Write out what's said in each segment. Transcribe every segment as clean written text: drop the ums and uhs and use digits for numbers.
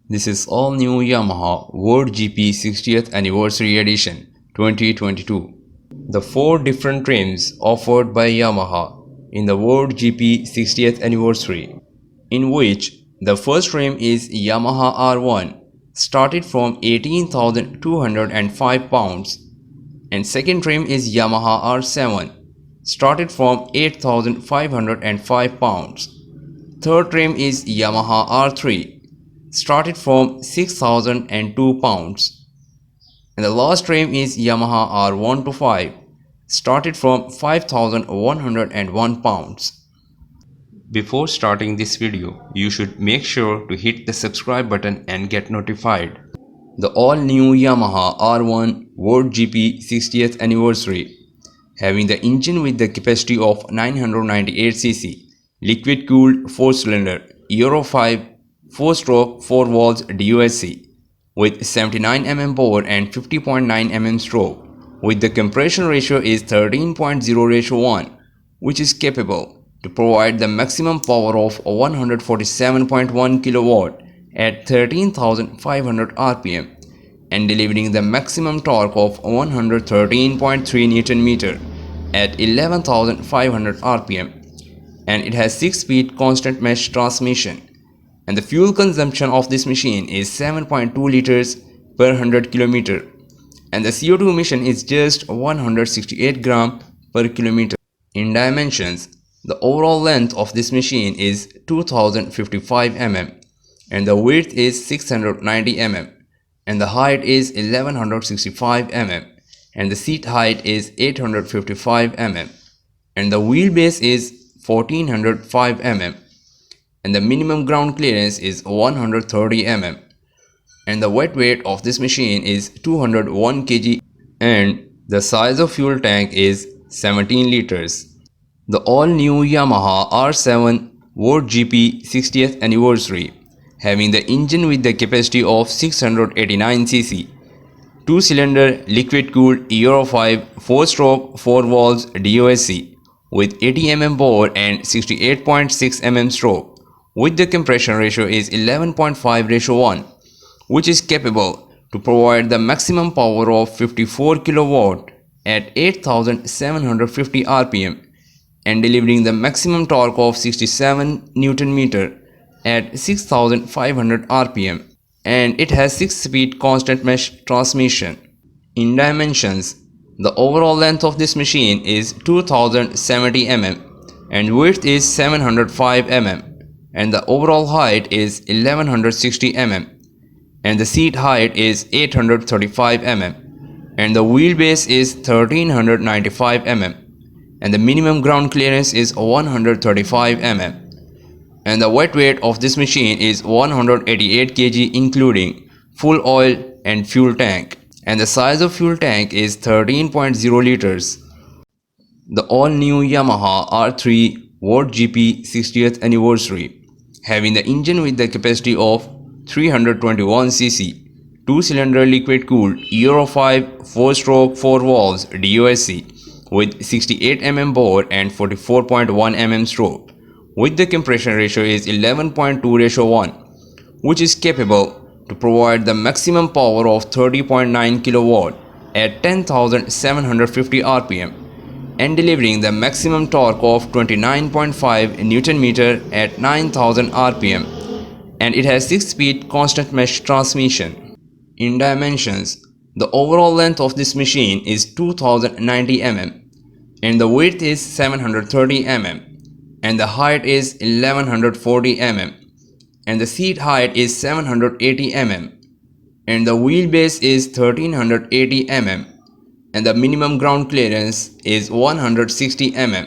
This is all new Yamaha World GP 60th Anniversary Edition 2022. The 4 different trims offered by Yamaha in the World GP 60th Anniversary, in which the first trim is Yamaha R1, started from 18,205 pounds, and second trim is Yamaha R7, started from 8,505 pounds. Third trim is Yamaha R3, started from 6,002 pounds, and the last trim is Yamaha R125, started from 5,101 pounds. Before starting this video, you should make sure to hit the subscribe button and get notified. The all-new Yamaha R1 World GP 60th Anniversary, having the engine with the capacity of 998cc, liquid-cooled 4-cylinder Euro 5 4-stroke 4 valves DOHC with 79 mm bore and 50.9 mm stroke, with the compression ratio is 13.0:1, which is capable to provide the maximum power of 147.1 kW at 13,500 rpm and delivering the maximum torque of 113.3 Nm at 11,500 rpm, and it has 6-speed constant mesh transmission, and the fuel consumption of this machine is 7.2 liters per 100 km, and the CO2 emission is just 168 gram per kilometer. In dimensions, the overall length of this machine is 2055 mm, and the width is 690 mm, and the height is 1165 mm, and the seat height is 855 mm, and the wheelbase is 1405 mm, and the minimum ground clearance is 130 mm, and the wet weight of this machine is 201 kg, and the size of fuel tank is 17 liters. The all-new Yamaha R7 World GP 60th Anniversary, having the engine with the capacity of 689cc, 2-cylinder liquid-cooled Euro 5 4-stroke 4 valves DOHC with 80 mm bore and 68.6 mm stroke, with the compression ratio is 11.5:1, which is capable to provide the maximum power of 54 kW at 8,750 rpm and delivering the maximum torque of 67 Nm at 6,500 rpm, and it has 6-speed constant mesh transmission. In dimensions, the overall length of this machine is 2070 mm and width is 705 mm, and the overall height is 1160 mm, and the seat height is 835 mm, and the wheelbase is 1395 mm, and the minimum ground clearance is 135 mm, and the wet weight of this machine is 188 kg including full oil and fuel tank, and the size of fuel tank is 13.0 liters. The all-new Yamaha R3 World GP 60th Anniversary, having the engine with the capacity of 321cc, 2-cylinder liquid-cooled Euro 5 4-stroke 4 valves DOHC with 68 mm bore and 44.1 mm stroke, with the compression ratio is 11.2:1, which is capable to provide the maximum power of 30.9 kW at 10,750 rpm and delivering the maximum torque of 29.5 Nm at 9,000 rpm, and it has 6-speed constant mesh transmission. In dimensions, the overall length of this machine is 2090 mm and the width is 730 mm, and the height is 1140 mm, and the seat height is 780 mm, and the wheelbase is 1380 mm, and the minimum ground clearance is 160 mm,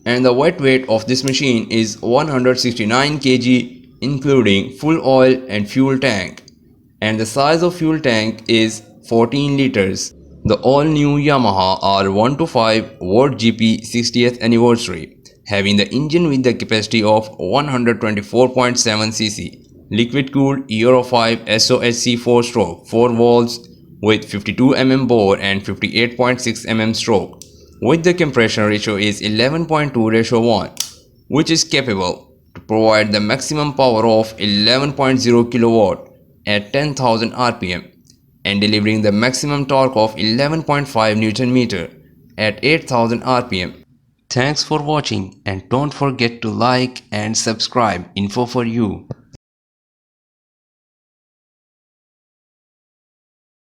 and the wet weight of this machine is 169 kg including full oil and fuel tank, and the size of fuel tank is 14 liters. The all-new Yamaha R125 World GP 60th Anniversary, having the engine with the capacity of 124.7cc, liquid-cooled Euro 5 SOHC 4-stroke 4 valves with 52 mm bore and 58.6 mm stroke, with the compression ratio is 11.2:1, which is capable to provide the maximum power of 11.0 kW at 10,000 rpm and delivering the maximum torque of 11.5 Nm at 8,000 rpm. Thanks for watching and don't forget to like and subscribe. Info for you.